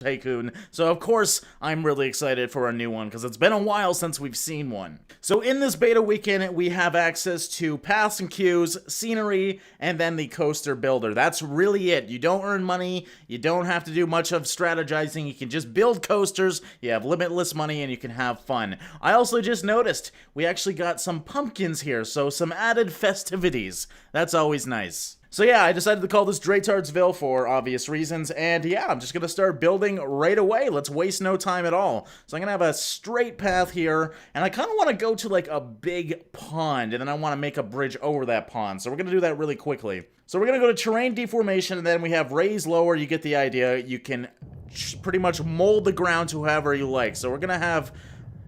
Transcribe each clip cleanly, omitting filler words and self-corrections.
Tycoon, so of course I'm really excited for a new one because it's been a while since we've seen one. So in this beta weekend, we have access to paths and queues, scenery, and then the coaster builder. That's really it. You don't earn money, you don't have to do much of strategizing, you can just build coasters, you have limitless money, and you can have fun. I also just noticed we actually got some pumpkins here, so some added festivities. That's always nice. So yeah, I decided to call this Draytardsville for obvious reasons, and yeah, I'm just gonna start building right away. Let's waste no time at all. So I'm gonna have a straight path here, and I kind of want to go to like a big pond, and then I want to make a bridge over that pond. So we're gonna do that really quickly. So we're gonna go to terrain deformation, and then we have raise lower. You get the idea. You can pretty much mold the ground to however you like. So we're gonna have,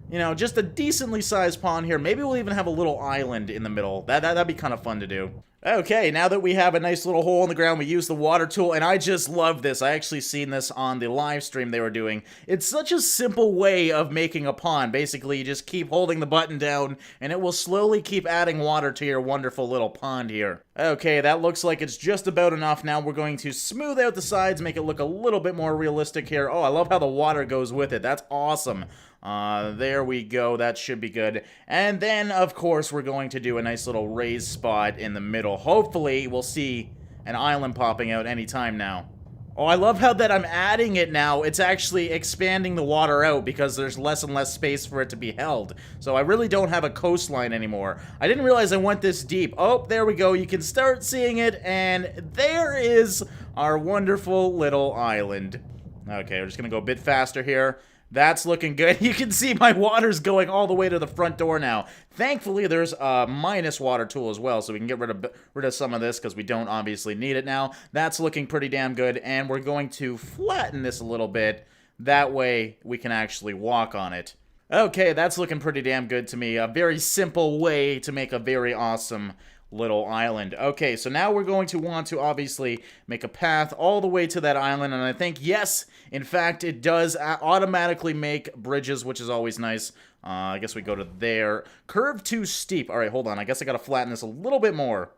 you know, just a decently sized pond here. Maybe we'll even have a little island in the middle. That'd be kind of fun to do. Okay, now that we have a nice little hole in the ground, we use the water tool, and I just love this. I actually seen this on the live stream they were doing. It's such a simple way of making a pond. Basically, you just keep holding the button down, and it will slowly keep adding water to your wonderful little pond here. Okay, that looks like it's just about enough. Now we're going to smooth out the sides, make it look a little bit more realistic here. Oh, I love how the water goes with it. That's awesome. There we go. That should be good. And then, of course, we're going to do a nice little raised spot in the middle. Hopefully, we'll see an island popping out anytime now. Oh, I love how that I'm adding it now. It's actually expanding the water out because there's less and less space for it to be held. So I really don't have a coastline anymore. I didn't realize I went this deep. Oh, there we go. You can start seeing it, and there is our wonderful little island. Okay, we're just gonna go a bit faster here. That's looking good. You can see my water's going all the way to the front door now. Thankfully, there's a minus water tool as well, so we can get rid of some of this because we don't obviously need it now. That's looking pretty damn good, and we're going to flatten this a little bit. That way, we can actually walk on it. Okay, that's looking pretty damn good to me. A very simple way to make a very awesome little island. Okay, so now we're going to want to obviously make a path all the way to that island, and I think, yes, in fact, it does automatically make bridges, which is always nice. I guess we go to there. Curve too steep. All right, hold on. I guess I gotta flatten this a little bit more.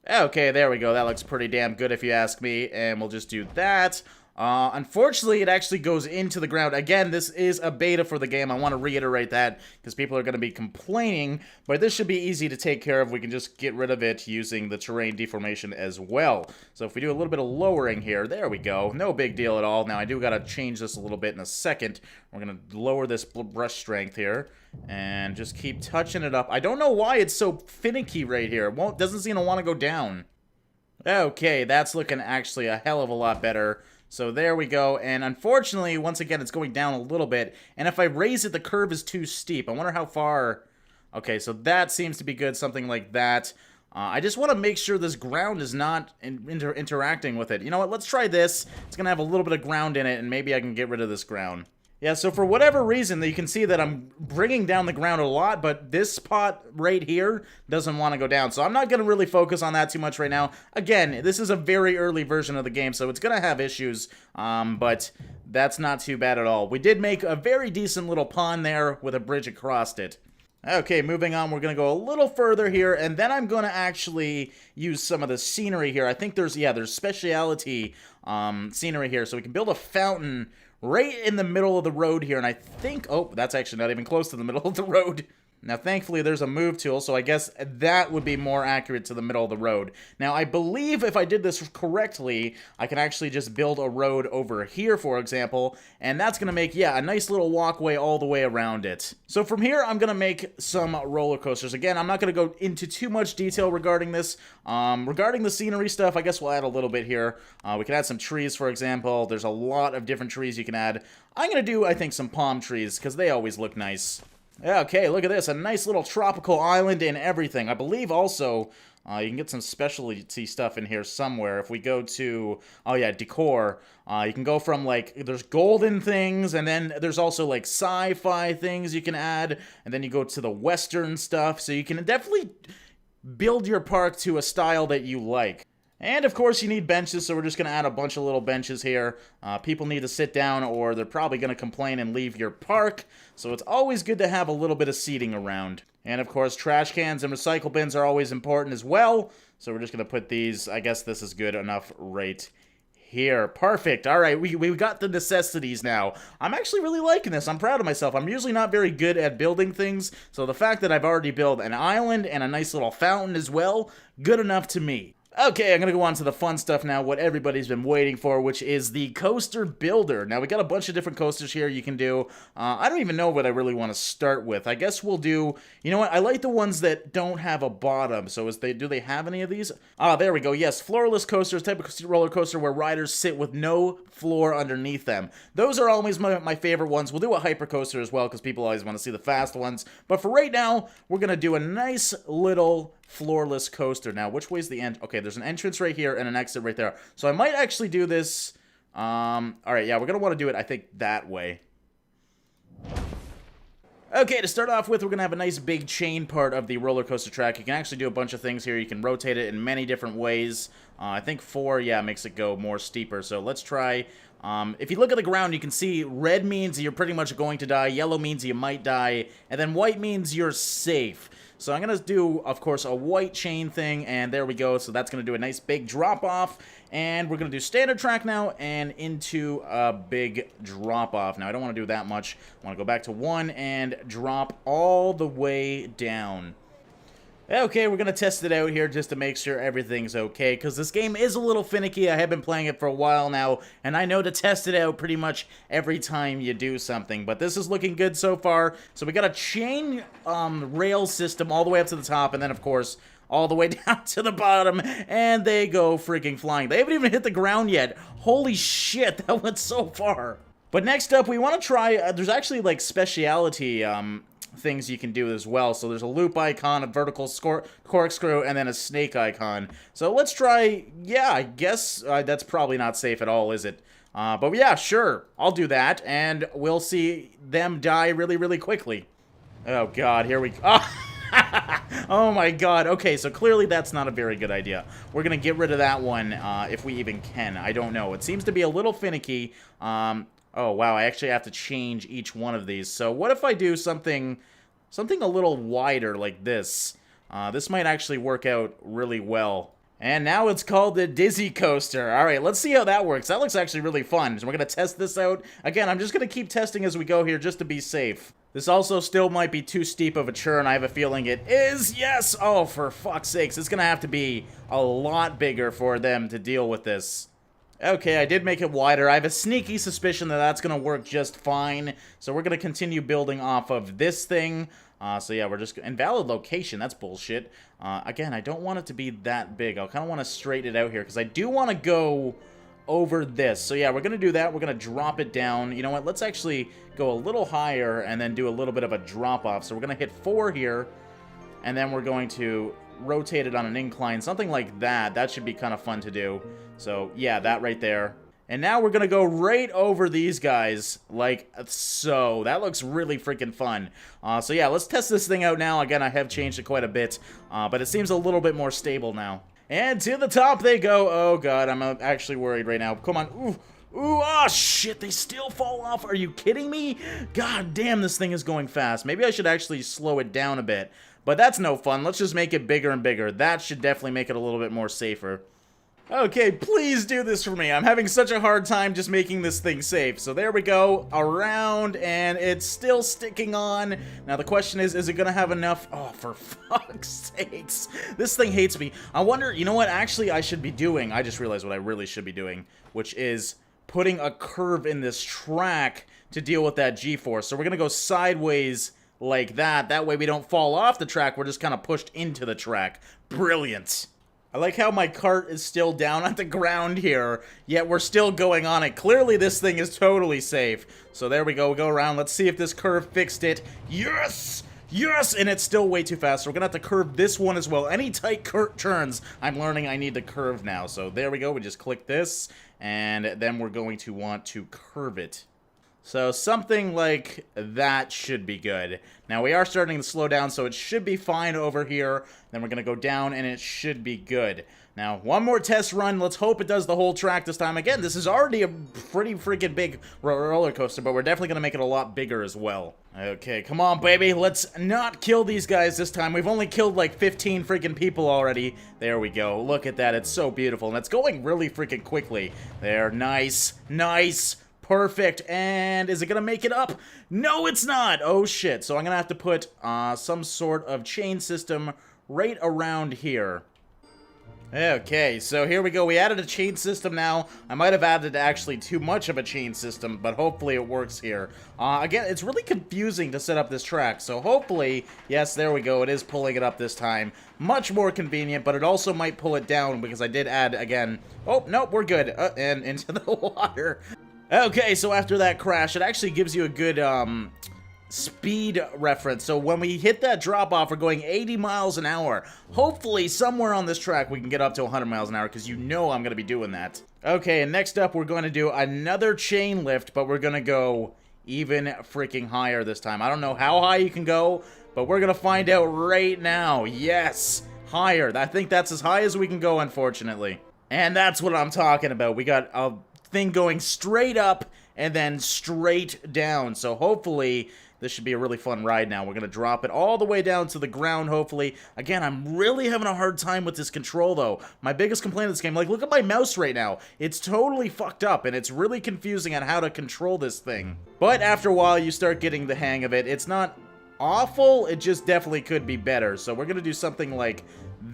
Okay, there we go. That looks pretty damn good if you ask me, and we'll just do that. Unfortunately, it actually goes into the ground. Again, this is a beta for the game. I want to reiterate that because people are going to be complaining, but this should be easy to take care of. We can just get rid of it using the terrain deformation as well. So if we do a little bit of lowering here, there we go. No big deal at all. Now, I do got to change this a little bit in a second. We're going to lower this brush strength here and just keep touching it up. I don't know why it's so finicky right here. It doesn't seem to want to go down. Okay, that's looking actually a hell of a lot better. So there we go, and unfortunately, once again, it's going down a little bit, and if I raise it, the curve is too steep. I wonder how far... Okay, so that seems to be good, something like that. I just want to make sure this ground is not interacting with it. You know what, let's try this. It's going to have a little bit of ground in it, and maybe I can get rid of this ground. Yeah, so for whatever reason, you can see that I'm bringing down the ground a lot, but this spot right here doesn't want to go down. So I'm not going to really focus on that too much right now. Again, this is a very early version of the game, so it's going to have issues, but that's not too bad at all. We did make a very decent little pond there with a bridge across it. Okay, moving on, we're going to go a little further here, and then I'm going to actually use some of the scenery here. I think there's speciality scenery here, so we can build a fountain right in the middle of the road here, and I think... Oh, that's actually not even close to the middle of the road. Now, thankfully, there's a move tool, so I guess that would be more accurate to the middle of the road. Now, I believe if I did this correctly, I can actually just build a road over here, for example, and that's going to make, yeah, a nice little walkway all the way around it. So from here, I'm going to make some roller coasters. Again, I'm not going to go into too much detail regarding this. Regarding the scenery stuff, I guess we'll add a little bit here. We can add some trees, for example. There's a lot of different trees you can add. I'm going to do, I think, some palm trees, because they always look nice. Yeah, okay, look at this. A nice little tropical island and everything. I believe also you can get some specialty stuff in here somewhere. If we go to, oh yeah, decor, you can go from, like, there's golden things, and then there's also, like, sci-fi things you can add, and then you go to the western stuff, so you can definitely build your park to a style that you like. And, of course, you need benches, so we're just going to add a bunch of little benches here. People need to sit down, or they're probably going to complain and leave your park, so it's always good to have a little bit of seating around. And, of course, trash cans and recycle bins are always important as well, so we're just going to put these, I guess this is good enough right here. Perfect. All right, we got the necessities now. I'm actually really liking this. I'm proud of myself. I'm usually not very good at building things, so the fact that I've already built an island and a nice little fountain as well, good enough to me. Okay, I'm gonna go on to the fun stuff now, what everybody's been waiting for, which is the coaster builder. Now, we got a bunch of different coasters here you can do. I don't even know what I really want to start with. I guess we'll do, you know what, I like the ones that don't have a bottom. So do they have any of these? Ah, there we go, yes, floorless coasters, type of roller coaster where riders sit with no floor underneath them. Those are always my favorite ones. We'll do a hyper coaster as well, because people always want to see the fast ones. But for right now, we're gonna do a nice little floorless coaster. Now, which way's the end? Okay, there's an entrance right here and an exit right there. So I might actually do this. All right, yeah, we're gonna want to do it, I think, that way. Okay, to start off with, we're gonna have a nice big chain part of the roller coaster track. You can actually do a bunch of things here. You can rotate it in many different ways. I think 4, yeah, makes it go more steeper. So let's try. If you look at the ground, you can see red means you're pretty much going to die, yellow means you might die, and then white means you're safe. So I'm going to do, of course, a white chain thing, and there we go. So that's going to do a nice big drop-off, and we're going to do standard track now and into a big drop-off. Now, I don't want to do that much. I want to go back to 1 and drop all the way down. Okay, we're going to test it out here just to make sure everything's okay, because this game is a little finicky. I have been playing it for a while now, and I know to test it out pretty much every time you do something. But this is looking good so far. So we got a chain rail system all the way up to the top, and then, of course, all the way down to the bottom, and they go freaking flying. They haven't even hit the ground yet. Holy shit, that went so far. But next up, we want to try, there's actually, like, speciality things you can do as well. So there's a loop icon, a vertical corkscrew, and then a snake icon. So let's try, yeah, I guess that's probably not safe at all, is it? But yeah, sure, I'll do that, and we'll see them die really, really quickly. Oh god, here we go. Oh my god, okay, so clearly that's not a very good idea. We're gonna get rid of that one, if we even can. I don't know. It seems to be a little finicky. Oh, wow, I actually have to change each one of these. So what if I do something a little wider like this? This might actually work out really well. And now it's called the Dizzy Coaster. All right, let's see how that works. That looks actually really fun. So we're going to test this out. Again, I'm just going to keep testing as we go here just to be safe. This also still might be too steep of a churn. I have a feeling it is. Yes! Oh, for fuck's sakes. It's going to have to be a lot bigger for them to deal with this. Okay, I did make it wider. I have a sneaky suspicion that that's going to work just fine. So we're going to continue building off of this thing. So yeah, we're just... Invalid location, that's bullshit. Again, I don't want it to be that big. I'll kind of want to straighten it out here, because I do want to go over this. So yeah, we're going to do that. We're going to drop it down. You know what? Let's actually go a little higher and then do a little bit of a drop-off. So we're going to hit 4 here, and then we're going to rotate it on an incline. Something like that. That should be kind of fun to do. So yeah, that right there. And now we're going to go right over these guys, like so. That looks really freaking fun. So yeah, let's test this thing out now. Again, I have changed it quite a bit, but it seems a little bit more stable now. And to the top they go. Oh god, I'm actually worried right now. Come on. Ooh, ooh, oh shit, they still fall off. Are you kidding me? God damn, this thing is going fast. Maybe I should actually slow it down a bit. But that's no fun. Let's just make it bigger and bigger. That should definitely make it a little bit more safer. Okay, please do this for me. I'm having such a hard time just making this thing safe. So there we go, around, and it's still sticking on. Now the question is it gonna have enough? Oh, for fuck's sakes. This thing hates me. I wonder, you know what actually I should be doing? I just realized what I really should be doing, which is putting a curve in this track to deal with that G-force. So we're gonna go sideways like that. That way we don't fall off the track, we're just kind of pushed into the track. Brilliant. I like how my cart is still down on the ground here, yet we're still going on it. Clearly this thing is totally safe. So there we go, we go around. Let's see if this curve fixed it. Yes! Yes! And it's still way too fast, so we're gonna have to curve this one as well. Any tight turns, I'm learning I need to curve now. So there we go, we just click this, and then we're going to want to curve it. So something like that should be good. Now we are starting to slow down, so it should be fine over here. Then we're going to go down, and it should be good. Now, one more test run. Let's hope it does the whole track this time. Again, this is already a pretty freaking big roller coaster, but we're definitely going to make it a lot bigger as well. Okay, come on, baby. Let's not kill these guys this time. We've only killed like 15 freaking people already. There we go. Look at that. It's so beautiful, and it's going really freaking quickly. There, nice, nice. Perfect, and is it gonna make it up? No, it's not! Oh shit, so I'm gonna have to put some sort of chain system right around here. Okay, so here we go. We added a chain system now. I might have added actually too much of a chain system, but hopefully it works here. Again, it's really confusing to set up this track, so hopefully, yes, there we go. It is pulling it up this time. Much more convenient, but it also might pull it down because I did add, again... Oh, nope, we're good. And into the water. Okay, so after that crash, it actually gives you a good, speed reference. So when we hit that drop-off, we're going 80 miles an hour. Hopefully, somewhere on this track, we can get up to 100 miles an hour, because you know I'm going to be doing that. Okay, and next up, we're going to do another chain lift, but we're going to go even freaking higher this time. I don't know how high you can go, but we're going to find out right now. Yes, higher. I think that's as high as we can go, unfortunately. And that's what I'm talking about. We got a thing going straight up and then straight down. So hopefully this should be a really fun ride now. We're going to drop it all the way down to the ground, hopefully. Again, I'm really having a hard time with this control, though. My biggest complaint of this game, like, look at my mouse right now. It's totally fucked up, and it's really confusing on how to control this thing. But after a while, you start getting the hang of it. It's not awful, it just definitely could be better. So we're going to do something like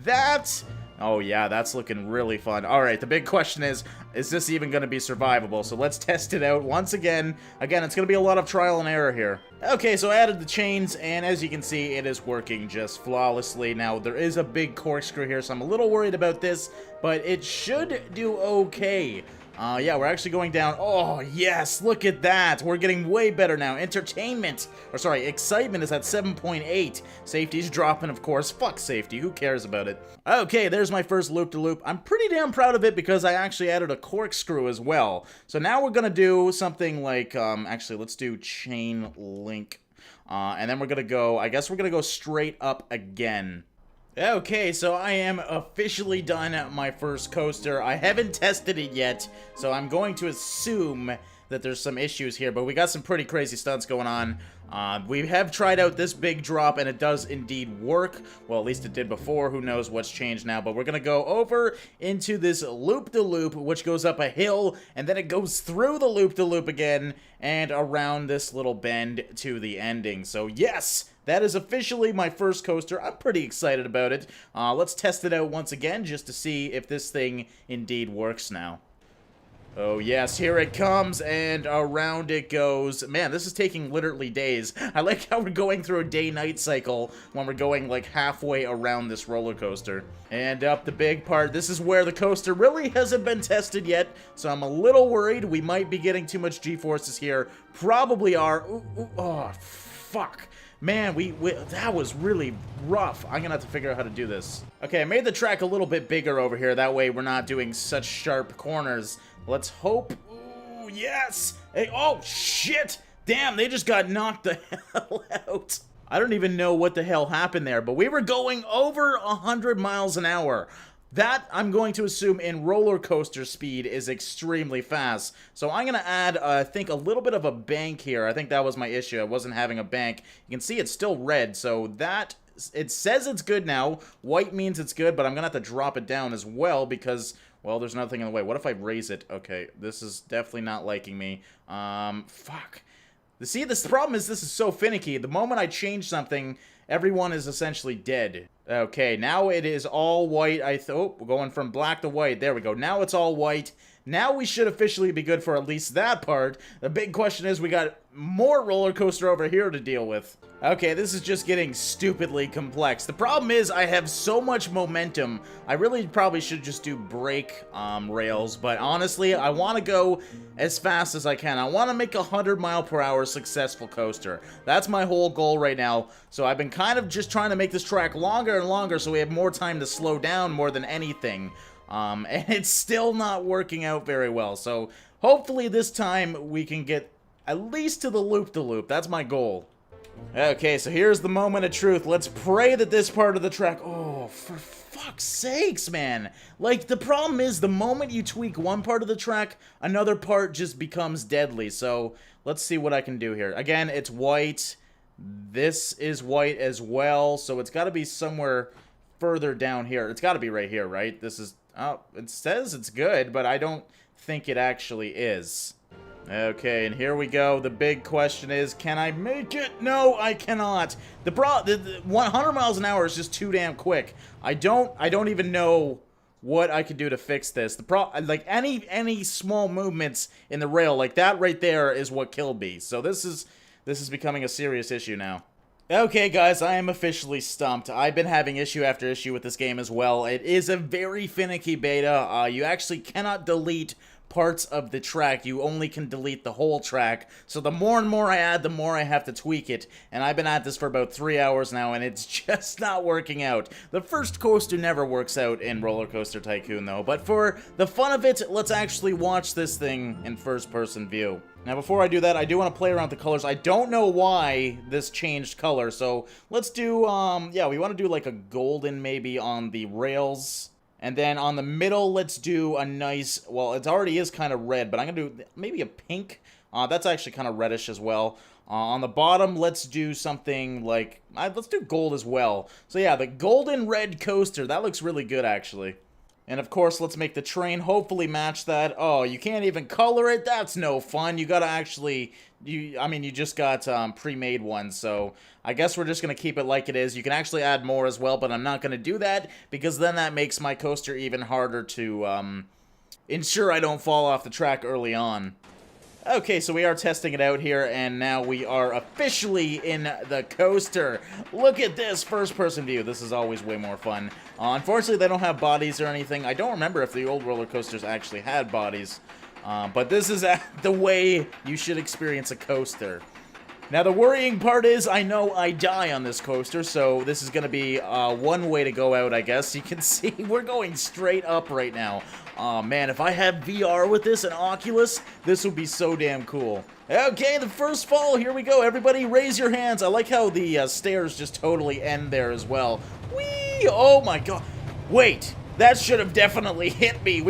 that. Oh yeah, that's looking really fun. Alright, the big question is this even going to be survivable? So let's test it out once again. Again, it's going to be a lot of trial and error here. Okay, so I added the chains, and as you can see, it is working just flawlessly. Now, there is a big corkscrew here, so I'm a little worried about this, but it should do okay. Yeah, we're actually going down. Oh, yes, look at that. We're getting way better now. Excitement is at 7.8. Safety's dropping, of course. Fuck safety. Who cares about it? Okay, there's my first loop-de-loop. I'm pretty damn proud of it because I actually added a corkscrew as well. So now we're gonna do something like, actually, let's do chain link. And then we're gonna go, I guess we're gonna go straight up again. Okay, so I am officially done at my first coaster. I haven't tested it yet, so I'm going to assume that there's some issues here, but we got some pretty crazy stunts going on. We have tried out this big drop, and it does indeed work. Well, at least it did before. Who knows what's changed now, but we're going to go over into this loop-de-loop, which goes up a hill, and then it goes through the loop-de-loop again, and around this little bend to the ending. So, yes! That is officially my first coaster. I'm pretty excited about it. Let's test it out once again just to see if this thing indeed works now. Oh yes, here it comes, and around it goes. Man, this is taking literally days. I like how we're going through a day-night cycle when we're going like halfway around this roller coaster. And up the big part. This is where the coaster really hasn't been tested yet, so I'm a little worried. We might be getting too much G-forces here. Probably are. Ooh, oh, fuck. Man, that was really rough. I'm gonna have to figure out how to do this. Okay, I made the track a little bit bigger over here. That way we're not doing such sharp corners. Let's hope. Ooh, yes! Hey, oh, shit! Damn, they just got knocked the hell out. I don't even know what the hell happened there, but we were going over 100 miles an hour. That, I'm going to assume, in roller coaster speed is extremely fast. So I'm going to add, I think, a little bit of a bank here. I think that was my issue. I wasn't having a bank. You can see it's still red, so that, it says it's good now. White means it's good, but I'm going to have to drop it down as well because, well, there's nothing in the way. What if I raise it? Okay, this is definitely not liking me. Fuck. See, this problem is this is so finicky. The moment I change something, everyone is essentially dead. Okay, now it is all white. Oh, we're going from black to white. There we go. Now it's all white. Now we should officially be good for at least that part. The big question is we got more roller coaster over here to deal with. Okay, this is just getting stupidly complex. The problem is I have so much momentum. I really probably should just do brake rails, but honestly, I want to go as fast as I can. I want to make a 100-mile-per-hour successful coaster. That's my whole goal right now. So I've been kind of just trying to make this track longer and longer so we have more time to slow down more than anything. And it's still not working out very well. So hopefully this time we can get at least to the loop-de-loop. That's my goal. Okay, so here's the moment of truth. Let's pray that this part of the track... Oh, for fuck's sakes, man. Like, the problem is, the moment you tweak one part of the track, another part just becomes deadly. So, let's see what I can do here. Again, it's white. This is white as well, so it's got to be somewhere further down here. It's got to be right here, right? This is... Oh, it says it's good, but I don't think it actually is. Okay, and here we go. The big question is, can I make it? No, I cannot. The 100 miles an hour is just too damn quick. I don't even know what I can do to fix this. Like any small movements in the rail, like that right there is what killed me. So this is becoming a serious issue now. Okay, guys, I am officially stumped. I've been having issue after issue with this game as well. It is a very finicky beta. You actually cannot delete parts of the track. You only can delete the whole track. So the more and more I add, the more I have to tweak it. And I've been at this for about 3 hours now, and it's just not working out. The first coaster never works out in Roller Coaster Tycoon, though. But for the fun of it, let's actually watch this thing in first-person view. Now, before I do that, I do want to play around with the colors. I don't know why this changed color, so let's do, yeah, we want to do like a golden maybe on the rails. And then on the middle, let's do a nice, well, it already is kind of red, but I'm going to do maybe a pink. That's actually kind of reddish as well. On the bottom, let's do something like, let's do gold as well. So yeah, the golden red coaster, that looks really good actually. And of course, let's make the train hopefully match that. Oh, you can't even color it? That's no fun. You gotta actually, I mean, you just got pre-made ones, so I guess we're just gonna keep it like it is. You can actually add more as well, but I'm not gonna do that, because then that makes my coaster even harder to ensure I don't fall off the track early on. Okay, so we are testing it out here, and now we are officially in the coaster. Look at this first-person view. This is always way more fun. Unfortunately, they don't have bodies or anything. I don't remember if the old roller coasters actually had bodies. But this is the way you should experience a coaster. Now, the worrying part is, I know I die on this coaster, so this is going to be one way to go out, I guess. You can see we're going straight up right now. Oh man, if I had VR with this and Oculus, this would be so damn cool. Okay, the first fall, here we go. Everybody raise your hands. I like how the stairs just totally end there as well. Whee! Oh my god. Wait, that should have definitely hit me.